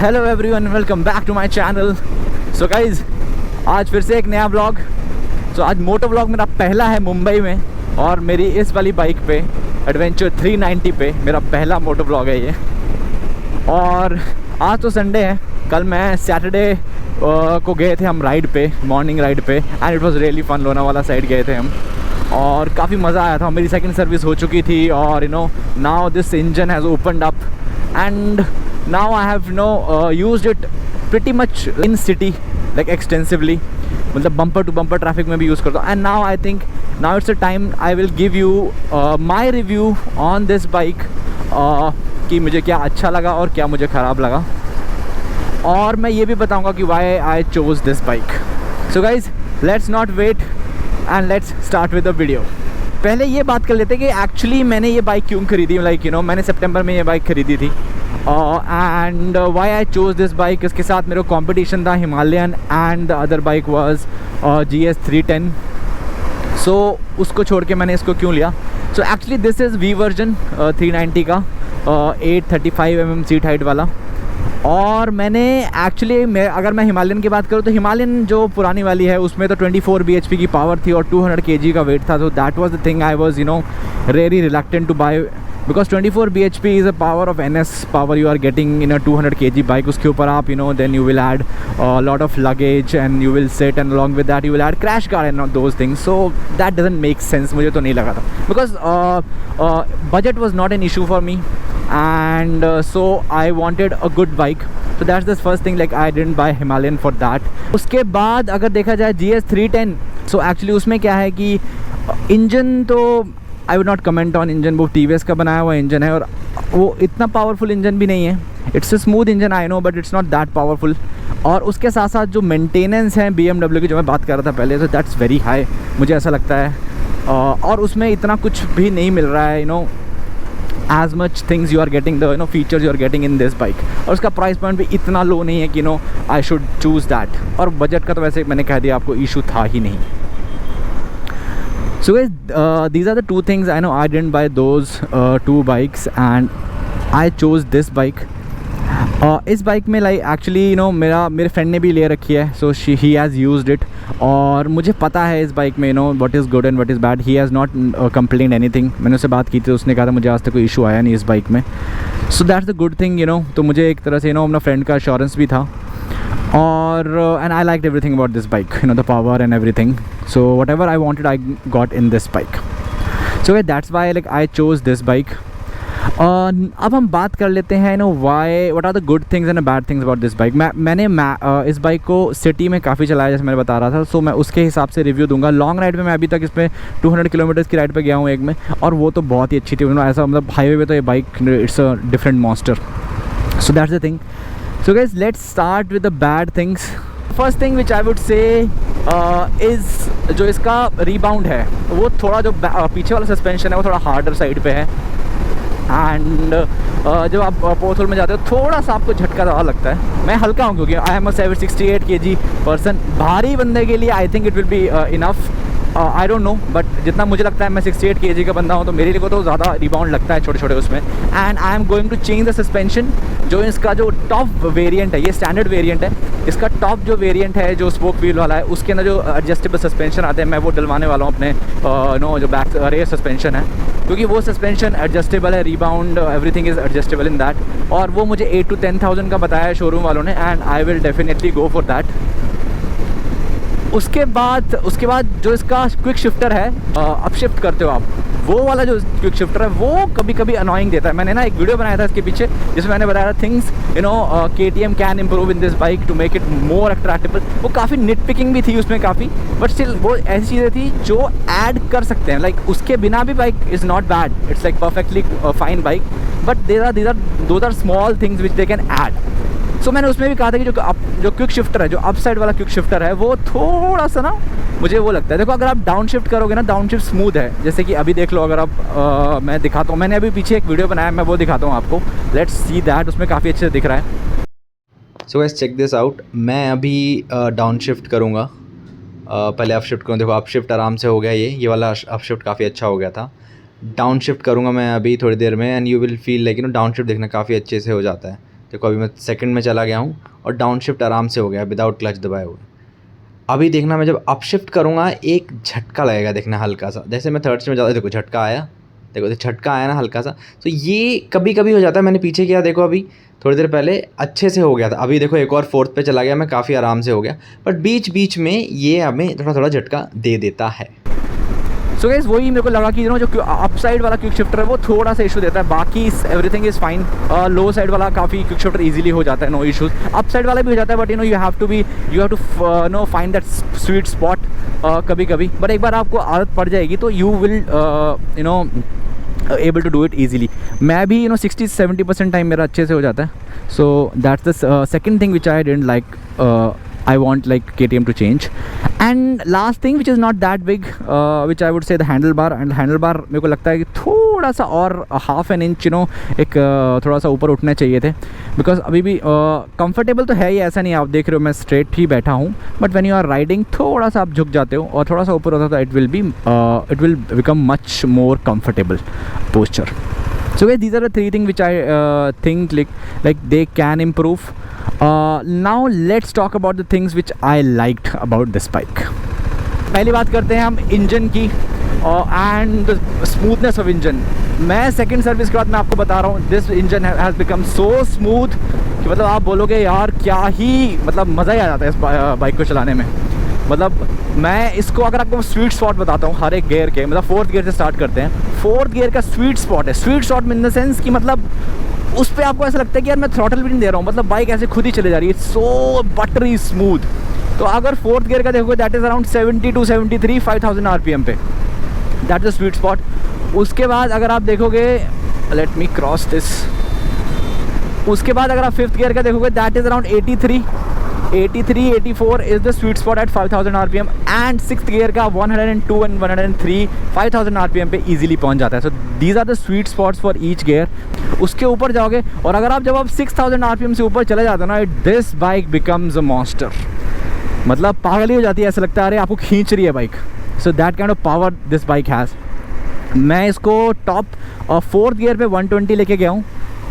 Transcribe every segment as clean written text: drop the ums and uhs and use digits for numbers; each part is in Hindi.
Hello everyone, welcome back to my channel. So guys, आज फिर से एक नया व्लॉग। आज मोटो व्लॉग मेरा पहला है मुंबई में, और मेरी इस वाली बाइक पे एडवेंचर 390 पे मेरा पहला मोटो व्लॉग है ये। और आज तो संडे है, कल मैं सैटरडे को गए थे हम राइड पे, मॉर्निंग राइड पे, and it was really fun. Lonavala side गए थे हम और काफ़ी मज़ा आया था। मेरी सेकंड सर्विस हो चुकी थी और now this engine has opened up and now I have used it pretty much in city, like extensively, मतलब bumper to bumper traffic में भी यूज़ करता हूँ। and now I think now it's a time I will give you my review on this bike, कि मुझे क्या अच्छा लगा और क्या मुझे ख़राब लगा, और मैं ये भी बताऊँगा कि why I chose this bike. So guys, let's not wait and let's start with the video. पहले ये बात कर लेते हैं कि एक्चुअली मैंने ये बाइक क्यों खरीदी। मैंने सितंबर में ये बाइक खरीदी थी and why I chose this bike. इसके साथ मेरा कंपटीशन था Himalayan and the other bike was GS 310। So उसको छोड़ के मैंने इसको क्यों लिया। So actually this is V version 390 का 835 mm सीट हाइट वाला। और मैंने एक्चुअली अगर मैं हिमालयन की बात करूँ तो हिमालयन जो पुरानी वाली है उसमें तो 24 bhp की पावर थी और 200 kg का वेट था। तो that was the thing I was really reluctant to buy, because 24 bhp is a power of NS power you are getting in a 200 kg bike. उसके ऊपर आप then you will add lot of luggage and you will set and along with that you will add crash guard and those things. So that doesn't make sense, मुझे तो नहीं लगा था, because budget was not an issue for me and so I wanted a good bike. So that's the first thing, like I didn't buy Himalayan for that. उसके बाद अगर देखा जाए GS 310, so actually उसमें क्या है कि इंजन तो I would not comment on engine, वो TVS का बनाया हुआ इंजन है और वो इतना पावरफुल इंजन भी नहीं है। It's a smooth engine I know, but it's not that powerful. और उसके साथ साथ जो मेंटेनेंस है BMW की, जो मैं बात कर रहा था पहले, तो दैट्स वेरी हाई, मुझे ऐसा लगता है। और उसमें इतना कुछ भी नहीं मिल रहा है, as much things you are getting, the features you are getting in this bike, और उसका प्राइस पॉइंट भी इतना लो नहीं है कि I should choose that। और बजट का तो वैसे मैंने कह दिया आपको, इशू था ही नहीं। So guys, these are the two things I know I didn't buy those two bikes and I chose this bike। इस बाइक में लाइक एक्चुअली मेरे फ्रेंड ने भी ले रखी है, सो ही हैज़ यूज्ड इट, और मुझे पता है इस बाइक में what is good and what is bad. He has not complain anything. मैंने उससे बात की थी, उसने कहा था मुझे आज तक कोई इशू आया नहीं इस बाइक में। So that's the good thing. तो मुझे एक तरह से अपना फ्रेंड का एश्योरेंस भी था, और and I like everything about this bike, the power and everything. So whatever I wanted I got in this bike. So that's why like I chose this bike. अब हम बात कर लेते हैं why what are the good things and bad things about this bike. मैंने इस बाइक को सिटी में काफ़ी चलाया, जैसे मैंने बता रहा था, सो मैं उसके हिसाब से रिव्यू दूंगा। लॉन्ग राइड में मैं अभी तक इसमें 200 किलोमीटर्स की राइड पे गया हूँ एक में, और वो तो बहुत ही अच्छी थी। ऐसा मतलब हाईवे पे तो ये bike it's a different monster. So that's the thing. So guys, let's start with the bad things. First thing which I would से इज़ जो इसका रीबाउंड है, वो थोड़ा जो पीछे वाला सस्पेंशन है वो थोड़ा हार्डर साइड पे है, एंड जब आप पोथल में जाते हो थोड़ा सा आपको झटका ज़्यादा लगता है। मैं हल्का हूँ क्योंकि I am a 768 kg person. भारी बंदे के लिए I think it will be enough, I don't know, but जितना मुझे लगता है मैं 68 kg का बंदा हूँ, तो मेरे लिए तो ज़्यादा रिबाउंड लगता है छोटे छोटे उसमें। And I am going to change the suspension. जो इसका जो टॉप वेरिएंट है, ये स्टैंडर्ड वेरिएंट है, इसका टॉप जो वेरिएंट है जो स्पोक व्हील वाला है, उसके अंदर जो एडजस्टेबल सस्पेंशन आते हैं, मैं वो डलवाने वाला हूँ अपने जो बैक रेयर सस्पेंशन है, क्योंकि वो सस्पेंशन एडजस्टेबल है, rebound everything is adjustable in that. और वो मुझे 8 to 10,000 का बताया है शोरूम वालों ने, and I will definitely go for that. उसके बाद जो इसका क्विक शिफ्टर है, अप शिफ्ट करते हो आप, वो वाला जो क्विक शिफ्टर है वो कभी कभी अनोइंग देता है। मैंने एक वीडियो बनाया था इसके पीछे, जिसमें मैंने बताया था things KTM can improve in this bike to make it more attractable. वो काफ़ी निट पिकिंग भी थी उसमें काफ़ी, बट स्टिल वो ऐसी चीज़ें थी जो ऐड कर सकते हैं। लाइक उसके बिना भी bike is not bad, it's like perfectly fine bike, but those are small things which they can add. So मैंने उसमें भी कहा था कि जो क्विक शिफ्टर है, जो अप साइड वाला क्विक शिफ्टर है, वो थोड़ा सा मुझे वो लगता है। देखो, अगर आप डाउन शिफ्ट करोगे डाउन शिफ्ट स्मूथ है, जैसे कि अभी देख लो। अगर आप मैं दिखाता हूँ, मैंने अभी पीछे एक वीडियो बनाया, मैं वो दिखाता हूँ आपको। लेट्स सी दैट, उसमें काफ़ी अच्छे से दिख रहा है। So guys, check this out. मैं अभी डाउन शिफ्ट करूँगा, पहले अप शिफ्ट करूँ। देखो, अप शिफ्ट आराम से हो गया, ये वाला अप शिफ्ट काफ़ी अच्छा हो गया था। डाउन शिफ्ट करूँगा मैं अभी थोड़ी देर में, and you will feel like down shift देखना काफ़ी अच्छे से हो जाता है। देखो अभी मैं सेकंड में चला गया हूँ और डाउन शिफ्ट आराम से हो गया विदाउट क्लच दबाए हुए। अभी देखना मैं जब अप शिफ्ट करूँगा एक झटका लगेगा, देखना हल्का सा, जैसे मैं थर्ड में ज़्यादा, देखो झटका आया, देखो झटका आया ना हल्का सा। तो ये कभी कभी हो जाता है, मैंने पीछे किया देखो अभी थोड़ी देर पहले अच्छे से हो गया था, अभी देखो एक और फोर्थ पे चला गया मैं, काफ़ी आराम से हो गया, बट बीच बीच में ये हमें थोड़ा थोड़ा झटका दे देता है। सो गाइस वही मेरे को लगा कि जो अप साइड वाला क्विक शिफ्टर है वो थोड़ा सा इशू देता है, बाकी everything is fine. Low side वाला काफ़ी क्विक शिफ्टर इजीली हो जाता है, नो इश्यूज। अप साइड वाला भी हो जाता है, but you have to know find that sweet spot कभी कभी। बट एक बार आपको आदत पड़ जाएगी तो you will able to do it easily. मैं भी 60-70% टाइम मेरा अच्छे से हो जाता है। So that's the second thing which I didn't like, I want like KTM to change. And last thing which is not that big, which I would say the handlebar, and handlebar मेरे को लगता है कि थोड़ा सा और हाफ एन इंच एक थोड़ा सा ऊपर उठने चाहिए थे, बिकॉज अभी भी कंफर्टेबल तो है ही, ऐसा नहीं आप देख रहे हो मैं स्ट्रेट ही बैठा हूँ, but when you are riding थोड़ा सा आप झुक जाते हो और थोड़ा सा ऊपर होता है तो it will become much more comfortable posture. So guys, these are the three things which I think like they can improve. Now let's talk about the things which I liked about this bike. पहली बात करते हैं हम इंजन की एंड स्मूथनेस ऑफ इंजन। मैं सेकंड सर्विस के बाद मैं आपको बता रहा हूँ, this engine has become so smooth कि मतलब आप बोलोगे यार क्या ही मतलब मज़ा ही आ जाता है इस बाइक को चलाने में। मतलब मैं इसको अगर आपको स्वीट स्पॉट बताता हूँ हर एक गियर के, मतलब फोर्थ गियर से स्टार्ट करते हैं। फोर्थ गियर का स्वीट स्पॉट है, sweet spot in the sense कि मतलब उस पर आपको ऐसा लगता है कि यार मैं थ्रॉटल भी नहीं दे रहा हूँ, मतलब बाइक ऐसे खुद ही चले जा रही है, सो बटरी स्मूथ। तो अगर फोर्थ गियर का देखोगे दैट इज़ अराउंड 72, 73, 5000 RPM पे, दैट इज़ स्वीट स्पॉट। उसके बाद अगर आप देखोगे, लेट मी क्रॉस दिस, उसके बाद अगर आप फिफ्थ गियर का देखोगे that is around 83, 84 is the sweet spot at 5000 RPM, and sixth gear का 102 and 103 5000 RPM पे easily पहुंच जाता है। So these are the sweet spots for each gear। उसके ऊपर जाओगे और अगर जब आप 6000 RPM से ऊपर चले जाते हो ना, this bike becomes a monster। मतलब पागल ही हो जाती है, ऐसा लगता है अरे आपको खींच रही है bike. So that kind of power this bike has। मैं इसको टॉप फोर्थ गियर पे 120 लेके गया हूँ,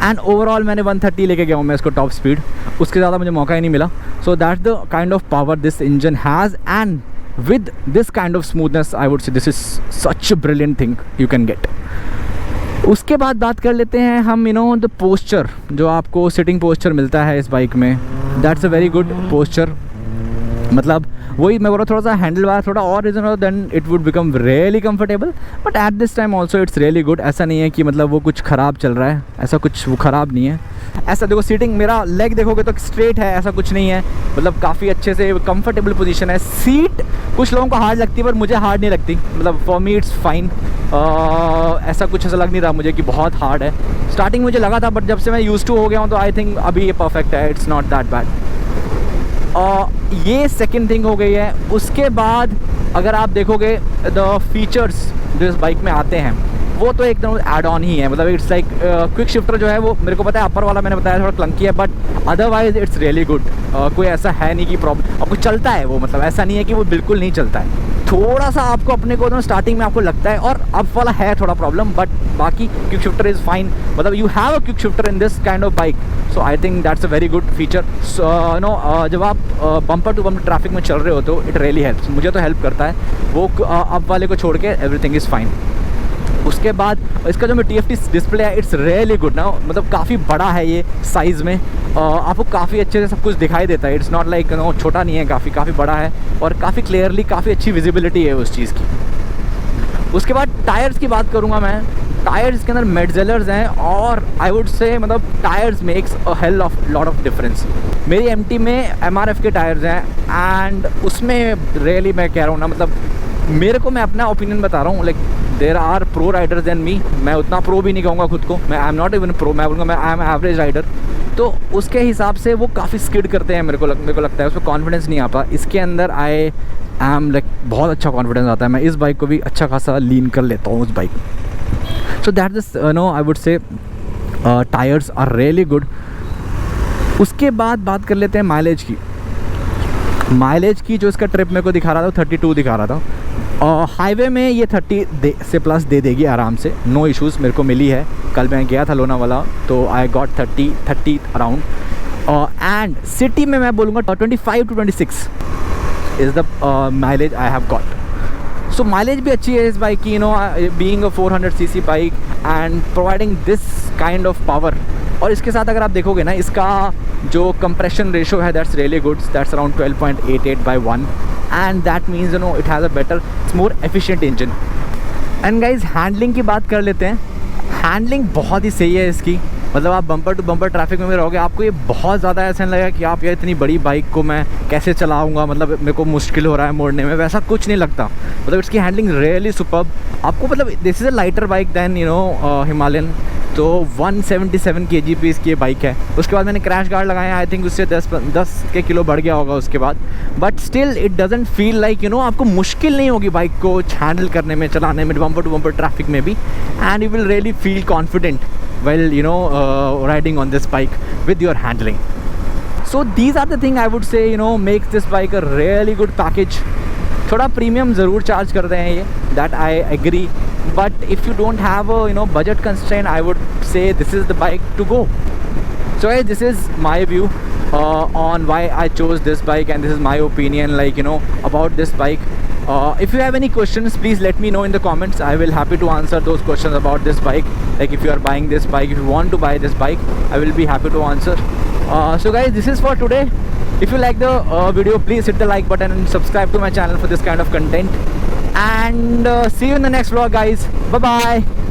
एंड ओवरऑल मैंने 130 लेके गया हूँ मैं इसको टॉप स्पीड, उसके ज़्यादा मुझे मौका ही नहीं मिला। So that's the kind of power this engine has, and with this kind of smoothness I would से this is such a brilliant thing you can get. उसके बाद बात कर लेते हैं हम द पोस्चर, जो आपको सिटिंग पोस्चर मिलता है इस बाइक में, that's a very good posture. मतलब वही मैं बोल रहा हूँ, थोड़ा सा हैंडल बार थोड़ा और risen then it would become really comfortable, but at this time also it's really good. ऐसा नहीं है कि मतलब वो कुछ ख़राब चल रहा है, ऐसा कुछ वो ख़राब नहीं है। ऐसा देखो सीटिंग, मेरा लेग देखोगे तो स्ट्रेट है, ऐसा कुछ नहीं है, मतलब काफ़ी अच्छे से कंफर्टेबल पोजीशन है। सीट कुछ लोगों को हार्ड लगती है पर मुझे हार्ड नहीं लगती, मतलब फॉर मी इट्स फाइन। ऐसा कुछ ऐसा लग नहीं रहा मुझे कि बहुत हार्ड है। स्टार्टिंग मुझे लगा था, बट जब से मैं यूज्ड टू हो गया हूँ तो आई थिंक अभी ये परफेक्ट है, इट्स नॉट दैट बैड। ये सेकंड थिंग हो गई है। उसके बाद अगर आप देखोगे द फीचर्स जो इस बाइक में आते हैं वो तो एकदम एड ऑन ही है, मतलब इट्स लाइक क्विक शिफ्टर जो है वो मेरे को पता है अपर वाला मैंने बताया थोड़ा क्लंकी है, but otherwise it's really good. कोई ऐसा है नहीं कि प्रॉब्लम, आपको चलता है वो, मतलब ऐसा नहीं है कि वो बिल्कुल नहीं चलता है। थोड़ा सा आपको अपने को तो स्टार्टिंग में आपको लगता है और अप वाला है थोड़ा प्रॉब्लम, बट बाकी क्विक शिफ्टर इज़ फाइन। मतलब you have a quick shifter in this kind of bike, so I think that's a very good feature. जब आप बम्पर टू बम्पर ट्रैफिक में चल रहे हो तो इट रियली हेल्प्स, मुझे तो हेल्प करता है वो। अप वाले को छोड़ के एवरीथिंग इज़ फाइन। उसके बाद इसका जो TFT डिस्प्ले है इट्स रियली गुड ना, मतलब काफ़ी बड़ा है ये साइज़ में, आपको काफ़ी अच्छे से सब कुछ दिखाई देता है। इट्स नॉट लाइक छोटा नहीं है, काफ़ी बड़ा है और काफ़ी क्लियरली काफ़ी अच्छी विजिबिलिटी है उस चीज़ की। उसके बाद टायर्स की बात करूँगा मैं, टायर्स के अंदर मेडजेलर्स हैं और आई वुड से मतलब tyres makes a hell of lot of difference. मेरी MT में MRF के टायर्स हैं एंड उसमें रियली मैं कह रहा हूँ ना, मतलब मेरे को, मैं अपना ओपिनियन बता रहा हूँ, like there are pro riders than me. मैं उतना प्रो भी नहीं कहूँगा खुद को, मैं I am not even pro, मैं बोलूँगा मैं आई एम एवरेज राइडर। तो उसके हिसाब से वो काफ़ी स्किड करते हैं, मेरे को लगता है उसमें कॉन्फिडेंस नहीं आता। इसके अंदर आई एम लाइक बहुत अच्छा कॉन्फिडेंस आता है, मैं इस बाइक को भी अच्छा खासा लीन कर लेता हूँ उस bike. So that is I would say tyres are really good. उसके बाद बात कर लेते हैं माइलेज की। जो इसका ट्रिप मेरे को दिखा रहा था 32 दिखा रहा था, हाईवे में ये 30 से प्लस दे देगी आराम से, नो इश्यूज़। मेरे को मिली है, कल मैं गया था लोनावाला तो I got 30 around. And city में मैं बोलूँगा 25 to 26 is the mileage I have got. So mileage भी अच्छी है इस बाइक की, being a 400cc bike and providing this kind of power. और इसके साथ अगर आप देखोगे ना, इसका जो कंप्रेशन रेशो है that's really good, that's around 12.88/1 and that means it has a better, it's more efficient engine. And guys handling की बात कर लेते हैं। हैंडलिंग बहुत ही सही है इसकी, मतलब आप बम्पर टू बम्पर ट्रैफिक में रहोगे, आपको ये बहुत ज़्यादा ऐसा नहीं लगेगा कि आप यार इतनी बड़ी बाइक को मैं कैसे चलाऊंगा, मतलब मेरे को मुश्किल हो रहा है मोड़ने में, वैसा कुछ नहीं लगता। मतलब इसकी हैंडलिंग रियली सुपर्ब। आपको मतलब this is a lighter bike than Himalayan. तो 177 kg इसकी बाइक है। उसके बाद मैंने क्रैश गार्ड लगाया, आई थिंक उससे 10 के किलो बढ़ गया होगा उसके बाद, but still it doesn't feel like आपको मुश्किल नहीं होगी बाइक को हैंडल करने में, चलाने में, बम्पर टू बम्पर ट्रैफिक में भी। And you will really feel confident while riding on this bike with your handling. So these are the thing I would say makes this bike a really good package. थोड़ा प्रीमियम ज़रूर चार्ज कर रहे हैं ये, that I agree, but if you don't have a budget constraint, I would say this is the bike to go. So guys, this is my view on why I chose this bike, and this is my opinion about this bike. If you have any questions, please let me know in the comments. I will happy to answer those questions about this bike. Like if you are buying this bike, if you want to buy this bike, I will be happy to answer. So guys, this is for today. If you like the video, please hit the like button and subscribe to my channel for this kind of content. And see you in the next vlog, guys. Bye bye.